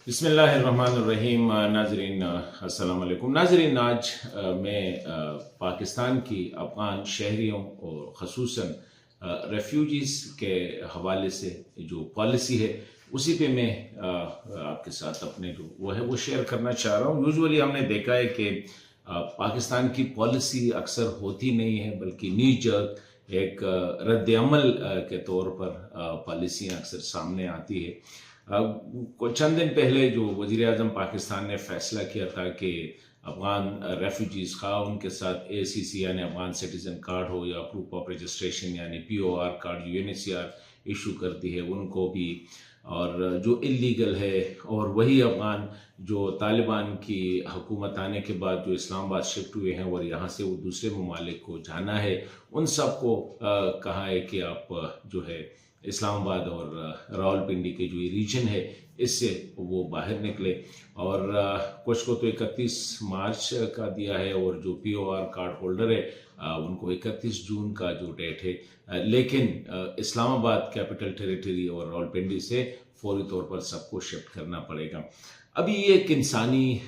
बिस्मिल्लाहिर्रहमानिर्रहीम। नाजरीन अस्सलाम वालेकुम। नाजरीन, आज मैं पाकिस्तान की अफ़गान शहरियों और ख़ुसूसन रेफ्यूजीज़ के हवाले से जो पॉलिसी है उसी पे मैं आपके साथ अपने जो वो है वो शेयर करना चाह रहा हूँ। यूजुअली हमने देखा है कि पाकिस्तान की पॉलिसी अक्सर होती नहीं है, बल्कि नी जर्क एक रद्द अमल के तौर पर पॉलिसियाँ अक्सर सामने आती है। कुछ चंद दिन पहले जो वज़ीर आज़म पाकिस्तान ने फैसला किया था कि अफ़गान रेफ्यूजीज़ खा उनके साथ ACC यानी अफ़गान सिटीज़न कार्ड हो या प्रूफ ऑफ रजिस्ट्रेशन यानी POR कार्ड UNHCR इशू करती है उनको भी, और जो इलीगल है और वही अफ़गान जो तालिबान की हुकूमत आने के बाद जो इस्लामाबाद शिफ्ट हुए हैं और यहाँ से वो दूसरे ममालिक को जाना है, उन सब को कहा है कि आप जो है इस्लामाबाद और रावलपिंडी के जो ये रीजन है इससे वो बाहर निकले। और कुछ को तो 31 मार्च का दिया है और जो POR कार्ड होल्डर है उनको 31 जून का जो डेट है, लेकिन इस्लामाबाद कैपिटल टेरिटरी और रावलपिंडी से फौरी तौर पर सबको शिफ्ट करना पड़ेगा। अभी ये एक इंसानी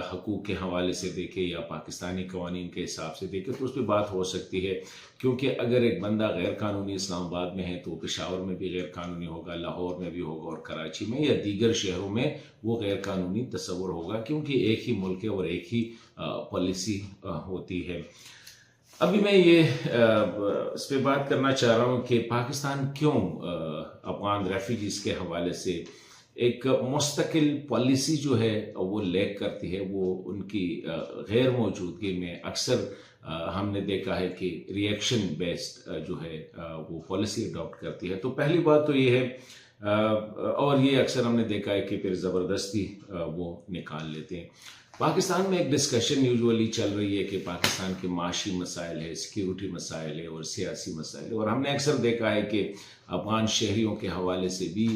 हकूक़ के हवाले से देखे या पाकिस्तानी कवानीन के हिसाब से देखे तो उस पर बात हो सकती है, क्योंकि अगर एक बंदा गैर कानूनी इस्लामाबाद में है तो पेशावर में भी गैर कानूनी होगा, लाहौर में भी होगा और कराची में या दीगर शहरों में वो गैर कानूनी तस्वुर होगा, क्योंकि एक ही मुल्क है और एक ही पॉलिसी होती है। अभी मैं ये इस पर बात करना चाह रहा हूँ कि पाकिस्तान क्यों अफ़गान रेफ्यूजीज़ के हवाले से एक मुस्तकिल पॉलिसी जो है वो लैग करती है। वो उनकी गैर मौजूदगी में अक्सर हमने देखा है कि रिएक्शन बेस्ड जो है वो पॉलिसी अडॉप्ट करती है। तो पहली बात तो ये है, और ये अक्सर हमने देखा है कि फिर ज़बरदस्ती वो निकाल लेते हैं। पाकिस्तान में एक डिस्कशन यूजुअली चल रही है कि पाकिस्तान के माशी मसाइल है, सिक्योरिटी मसाइल है और सियासी मसाइल है, और हमने अक्सर देखा है कि अफ़गान शहरियों के हवाले से भी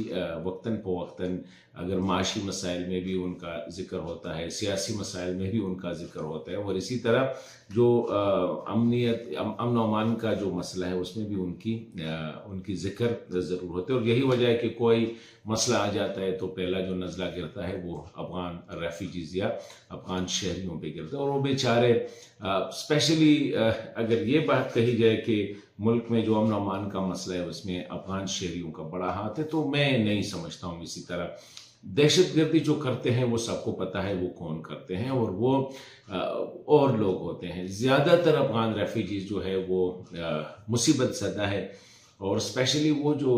वक्तन फ़वक्तन अगर माशी मसाइल में भी उनका ज़िक्र होता है, सियासी मसाइल में भी उनका ज़िक्र होता है, और इसी तरह जो अमन अमान का जो मसला है उसमें भी उनकी ज़िक्र ज़रूर होते हैं। और यही वजह है कि कोई मसला आ जाता है तो पहला जो नज़ला गिरता है वो अफ़गान रेफ्यूजीज़ या अफ़गान शहरियों पे गिरता है। और वो बेचारे स्पेशली अगर ये बात कही जाए कि मुल्क में जो अमन अमान का मसला है उसमें अफ़गान शहरियों का बड़ा हाथ है, तो मैं नहीं समझता हूँ। इसी तरह दहशतगर्दी जो करते हैं वो सबको पता है वो कौन करते हैं, और वो और लोग होते हैं। ज़्यादातर अफ़गान रेफ्यूजीज़ जो है वो मुसीबत ज़दा है, और स्पेशली वो जो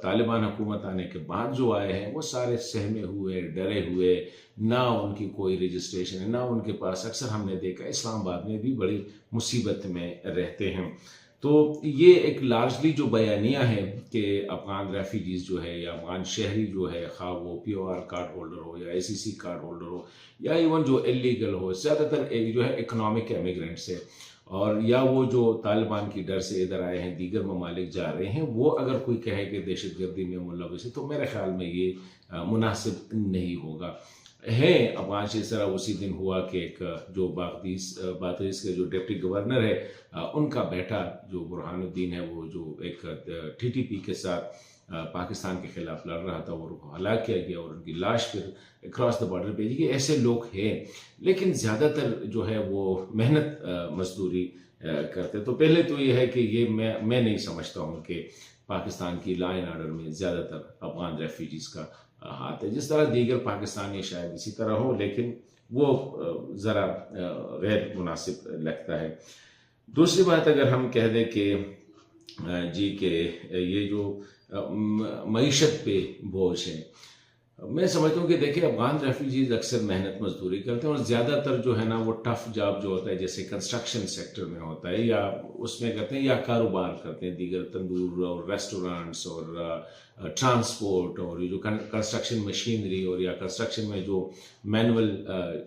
तालिबान हुकूमत आने के बाद जो आए हैं वो सारे सहमे हुए, डरे हुए, ना उनकी कोई रजिस्ट्रेशन है, ना उनके पास, अक्सर हमने देखा इस्लामाबाद में भी बड़ी मुसीबत में रहते हैं। तो ये एक लार्जली जो बयानिया है कि अफ़गान रेफ्यूजीज़ जो है या अफ़गान शहरी जो है, खा वो POR कार्ड होल्डर हो या ACC कार्ड होल्डर हो या इवन जो इलीगल हो, ज़्यादातर जो है इकोनॉमिक एमिग्रेंट्स है, और या वो जो तालिबान की डर से इधर आए हैं, दीगर ममालिक जा रहे हैं, वो अगर कोई कहे कि दहशतगर्दी में मुलविस है तो मेरे ख्याल में ये मुनासिब नहीं होगा। है अफ़गान से इस तरह उसी दिन हुआ कि एक जो बातरीस के जो डिप्टी गवर्नर है उनका बेटा जो बुरहानुद्दीन है, वो जो एक TTP के साथ पाकिस्तान के खिलाफ लड़ रहा था और उनको हलाक किया गया और उनकी लाश फिर क्रॉस द बॉर्डर भेजी गई। ऐसे लोग हैं, लेकिन ज़्यादातर जो है वो मेहनत मजदूरी करते। तो पहले तो ये है कि ये मैं नहीं समझता हूँ कि पाकिस्तान की लॉ एंड ऑर्डर में ज़्यादातर अफ़गान रेफ्यूजीज़ का हाथ है। जिस तरह दीगर पाकिस्तानी शायद इसी तरह हो, लेकिन वो ज़रा गैर मुनासिब लगता है। दूसरी बात अगर हम कह दें कि जी के ये जो मईशत पे बोझ है, मैं समझता हूँ कि देखिए अफ़गान रेफ्यूजीज़ अक्सर मेहनत मजदूरी करते हैं, और ज़्यादातर जो है ना वो टफ़ जॉब जो होता है जैसे कंस्ट्रक्शन सेक्टर में होता है या उसमें करते हैं, या कारोबार करते हैं, दीगर तंदूर और रेस्टोरेंट्स और ट्रांसपोर्ट और ये जो कंस्ट्रक्शन मशीनरी और या कंस्ट्रक्शन में जो मैनुअल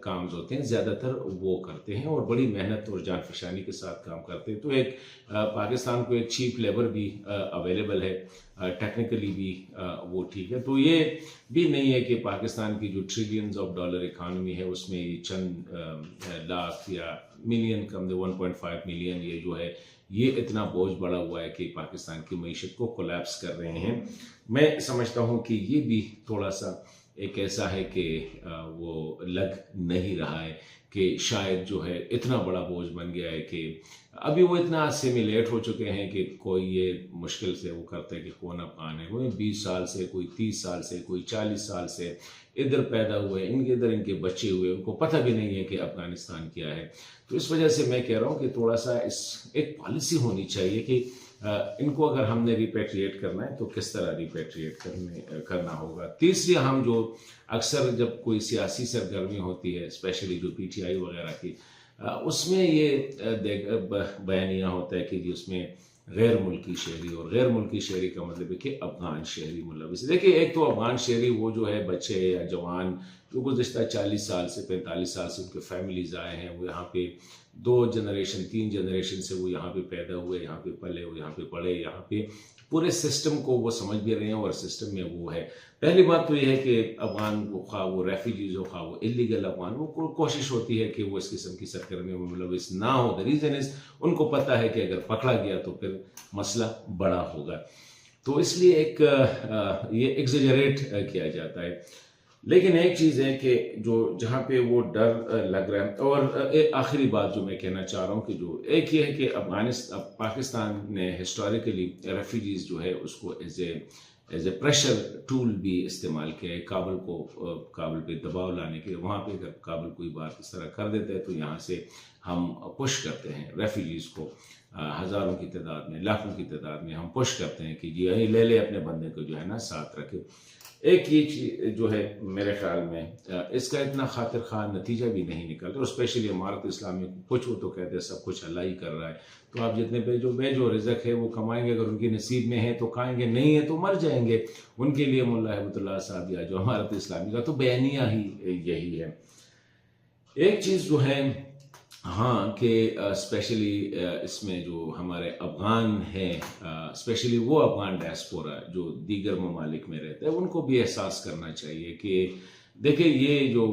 काम होते हैं ज़्यादातर वो करते हैं और बड़ी मेहनत और जानफशानी के साथ काम करते हैं। तो एक पाकिस्तान को एक चीप लेबर भी अवेलेबल है, टेक्निकली भी वो ठीक है। तो ये भी नहीं है कि पाकिस्तान की जो ट्रिलियंस ऑफ डॉलर इकानमी है उसमें ये चंद लाख या मिलियन कम 1.5 मिलियन ये जो है ये इतना बोझ बढ़ा हुआ है कि पाकिस्तान की मईशत को कोलैप्स कर रहे हैं। मैं समझता हूँ कि ये भी थोड़ा सा एक ऐसा है कि वो लग नहीं रहा है कि शायद जो है इतना बड़ा बोझ बन गया है कि अभी वो इतना असिमिलेट हो चुके हैं कि कोई ये मुश्किल से वो करते हैं कि कौन अफगान है। कोई 20 साल से, कोई 30 साल से, कोई 40 साल से इधर पैदा हुए, इनके इधर इनके बच्चे हुए, उनको पता भी नहीं है कि अफगानिस्तान क्या है। तो इस वजह से मैं कह रहा हूँ कि थोड़ा सा एक पॉलिसी होनी चाहिए कि इनको अगर हमने रिपेट्रिएट करना है तो किस तरह रिपेट्रिएट करना होगा। तीसरी, हम जो अक्सर जब कोई सियासी सरगर्मी होती है, स्पेशली जो PTI वगैरह की, उसमें ये बयानिया होता है कि जी उसमें गैर मुल्की शहरी, और गैर मुल्की शहरी का मतलब है कि अफगान शहरी मुलविस। देखिए, एक तो अफगान शहरी वो जो है बच्चे या जवान जो गुज़िश्ता 40 साल से 45 साल से उनके फैमिलीज आए हैं, वो यहाँ पे 2 जनरेशन 3 जनरेशन से वो यहाँ पे पैदा हुए, यहाँ पे पले, वो यहाँ पे पढ़े, यहाँ पे पूरे सिस्टम को वो समझ भी रहे हैं और सिस्टम में वो है। पहली बात तो ये है कि अफगान को, खा वो रेफ्यूजीज हो, खा वो इलीगल अफगान, वो कोशिश होती है कि वो इस किस्म की सरगर्मियों में मुलविस ना हो। द रीज़न इज़, उनको पता है कि अगर पकड़ा गया तो फिर मसला बड़ा होगा, तो इसलिए ये एग्जेजरेट किया जाता है। लेकिन एक चीज़ है कि जो जहाँ पे वो डर लग रहा है, और एक आखिरी बात जो मैं कहना चाह रहा हूँ कि जो एक ये है कि पाकिस्तान ने हिस्टोरिकली रेफ्यूजीज जो है उसको एज ए प्रेशर टूल भी इस्तेमाल किया है काबुल पे दबाव लाने के लिए। वहाँ पे अगर काबुल कोई बात इस तरह कर देता है तो यहाँ से हम पुश करते हैं रेफ्यूजीज़ को, हज़ारों की तादाद में, लाखों की तादाद में हम पुश करते हैं कि जी यही ले अपने बंदे को जो है ना साथ रखे। एक ये चीज़ जो है मेरे ख्याल में इसका इतना खातिर खा नतीजा भी नहीं निकलता, और स्पेशली इमारत इस्लामी कुछ वो तो कहते हैं सब कुछ अल्लाह ही कर रहा है, तो आप जितने जो रिज़्क है वो कमाएंगे, अगर उनके नसीब में है तो खाएंगे, नहीं है तो मर जाएंगे। उनके लिए मुल्ला हिबतुल्लाह साहब या जो इमारत इस्लामी का तो बयानिया ही यही है। एक चीज़ जो है हाँ कि स्पेशली इसमें जो हमारे अफ़गान हैं, स्पेशली वो अफ़गान डायस्पोरा जो दीगर ममालिक में रहते हैं, उनको भी एहसास करना चाहिए कि देखिए ये जो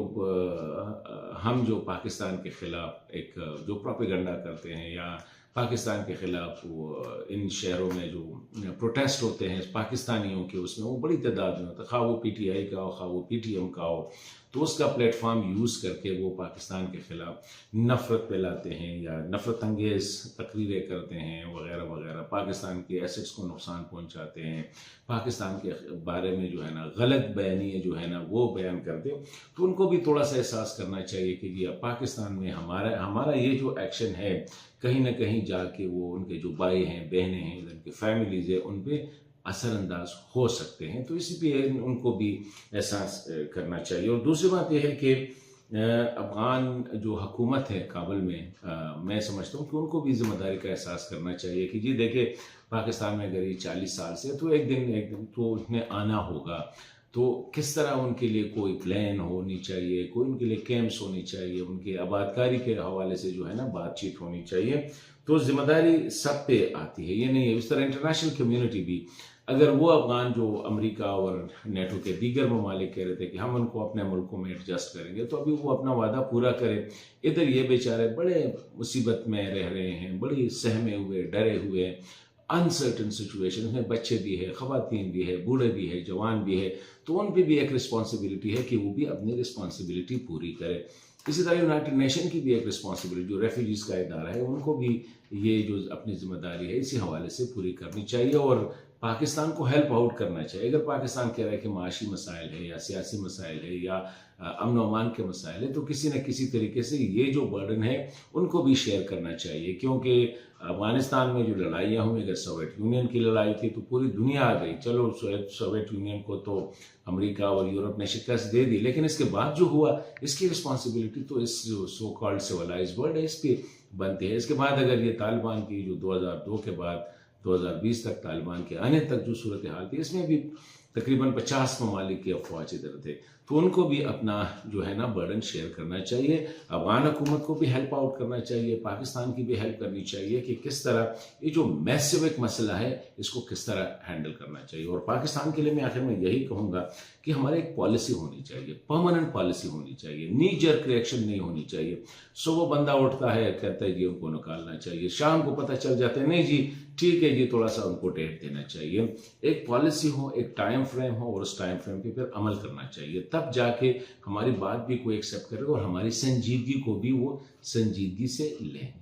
हम जो पाकिस्तान के ख़िलाफ़ एक जो प्रोपेगेंडा करते हैं, या पाकिस्तान के ख़िलाफ़ वो इन शहरों में जो प्रोटेस्ट होते हैं पाकिस्तानियों के, उसमें वो बड़ी तादाद में होता है, खा वो PTI का हो, खा वो PTM का हो, तो उसका प्लेटफॉर्म यूज़ करके वो पाकिस्तान के ख़िलाफ़ नफ़रत फैलाते हैं या नफ़रत अंगेज़ तकरीरें करते हैं वगैरह वगैरह, पाकिस्तान के एसेट्स को नुकसान पहुंचाते हैं, पाकिस्तान के बारे में जो है ना गलत बयानियाँ जो है ना वो बयान करते हैं। तो उनको भी थोड़ा सा एहसास करना चाहिए कि जी पाकिस्तान में हमारा ये जो एक्शन है कहीं ना कहीं जाके वो उनके जो भाई हैं, बहनें हैं, उनके फैमिलीज़ है, उन पर असरअंदाज हो सकते हैं। तो इसी पे उनको भी एहसास करना चाहिए। और दूसरी बात यह है कि अफ़गान जो हुकूमत है काबुल में, मैं समझता हूँ कि उनको भी ज़िम्मेदारी का एहसास करना चाहिए कि जी देखिए पाकिस्तान में अगर ये 40 साल से तो एक दिन तो उन्हें आना होगा, तो किस तरह उनके लिए कोई प्लान होनी चाहिए, कोई उनके लिए कैंप्स होनी चाहिए, उनके आबादकारी के हवाले से जो है ना बातचीत होनी चाहिए। तो जिम्मेदारी सब पे आती है, ये नहीं है। इस तरह इंटरनेशनल कम्युनिटी भी, अगर वो अफ़गान जो अमेरिका और नेटो के दीगर ममालिक कह रहे थे कि हम उनको अपने मुल्कों में एडजस्ट करेंगे, तो अभी वो अपना वादा पूरा करें। इधर ये बेचारे बड़े मुसीबत में रह रहे हैं, बड़ी सहमे हुए, डरे हुए, अनसर्टन सिचुएशन में, बच्चे भी है, ख़वातीन भी है, बूढ़े भी है, जवान भी है, तो उन पर भी एक रिस्पॉन्सिबिलिटी है कि वो भी अपनी रिस्पॉन्सिबिलिटी पूरी करें। इसी तरह यूनाइटेड नेशन की भी एक रिस्पॉन्सिबिलिटी, जो रेफ्यूजीज़ का इदारा है, उनको भी ये जो अपनी जिम्मेदारी है इसी हवाले से पूरी करनी चाहिए और पाकिस्तान को हेल्प आउट करना चाहिए। अगर पाकिस्तान कह रहा है कि माशी मसाइल है या सियासी मसाइल है या अमन अमान के मसाइल है, तो किसी न किसी तरीके से ये जो बर्डन है उनको भी शेयर करना चाहिए। क्योंकि अफगानिस्तान में जो लड़ाइयाँ हुई, अगर सोवियत यूनियन की लड़ाई थी तो पूरी दुनिया आ गई, चलो सोवियत यूनियन को तो अमेरिका और यूरोप ने शिकस्त दे दी, लेकिन इसके बाद जो हुआ इसकी रिस्पॉन्सिबिलिटी तो इस जो सो कॉल्ड सिविलाइज्ड वर्ल्ड है इस पर बनती है। इसके बाद अगर ये तालिबान की जो 2002 के बाद 2020 तक तालिबान के आने तक जो सूरत हाल थी, इसमें भी तकरीबन 50 ममालिक के अफवाज इधर थे, तो उनको भी अपना जो है ना बर्डन शेयर करना चाहिए। अफगान हुकूमत को भी हेल्प आउट करना चाहिए, पाकिस्तान की भी हेल्प करनी चाहिए कि किस तरह ये जो मैसिव एक मसला है इसको किस तरह हैंडल करना चाहिए। और पाकिस्तान के लिए मैं आखिर में यही कहूँगा कि हमारे एक पॉलिसी होनी चाहिए, परमानेंट पॉलिसी होनी चाहिए, नी जर्क रिएक्शन नहीं होनी चाहिए। सुबह बंदा उठता है कहता है जी उनको निकालना चाहिए, शाम को पता चल जाता है नहीं जी ठीक है जी, थोड़ा सा उनको डेट देना चाहिए, एक पॉलिसी हो, एक टाइम फ्रेम हो और उस टाइम फ्रेम पे फिर अमल करना चाहिए, तब जाके हमारी बात भी कोई एक्सेप्ट करेगा और हमारी संजीदगी को भी वो संजीदगी से लें।